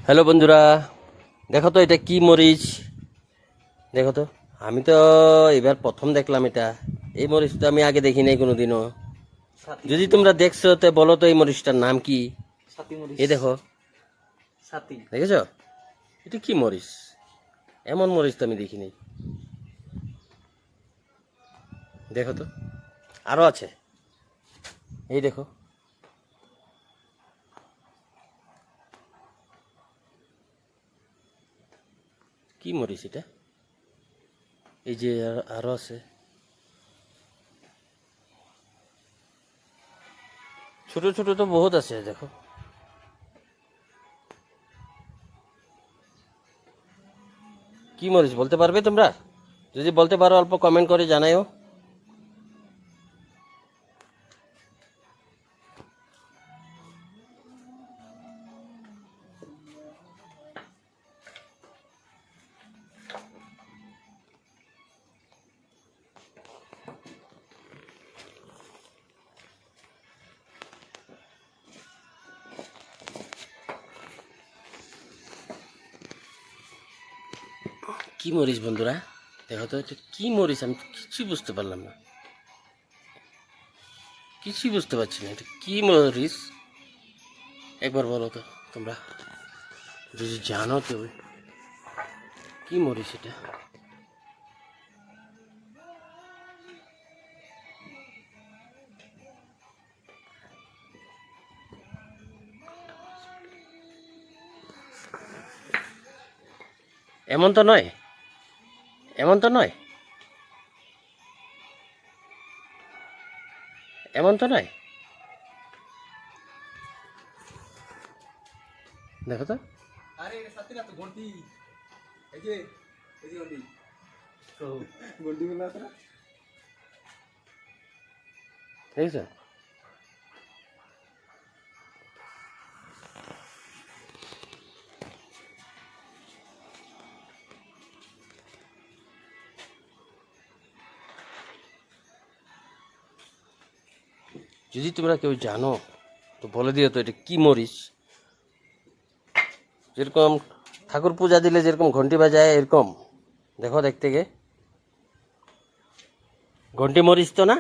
Hello বন্ধুরা, দেখো তো এটা কি মরিচ। দেখো তো, আমি তো এবার প্রথম দেখলাম এটা। এই মরিচ তো আমি আগে দেখি নাই কোনোদিনও। যদি তোমরা দেখছো তো বলো তো এই মরিচটার নাম কি। এই দেখো, দেখেছো এটা কি মরিচ? এমন মরিচ তো আমি দেখি নাই। দেখো তো, আরো আছে, এই দেখো। কি মরিচ এটা? এই যে আরো আছে, ছোট ছোট তো বহুত আছে। দেখো, কি মরিচ বলতে পারবে তোমরা? যদি বলতে পারো অল্প কমেন্ট করে জানাও। কি মরিচ বন্ধুরা? দেখো তো এটা কি মরিচ? আমি কিছুই বুঝতে পারলাম না, কিছুই বুঝতে পারছি না। এটা কি মরিচ একবার বলো তো তোমরা, যদি জানো কেউ। কি মরিচ এটা? এমন তো নয়, এমন তো নয়, এমন তো নয়। দেখো তো, আরে এটা সত্যি না তো ঘন্টি। এই যে ঘন্টি। তো ঘন্টি গুলো আছে না? দেখছো? যদি তোমরা কেউ জানো তো বলে দিও তো এটা কি মরিচ। যেরকম ঠাকুর পূজা দিলে যেরকম ঘন্টি বাজায় এরকম। দেখো দেখতে গে, ঘন্টি মরিচ তো না।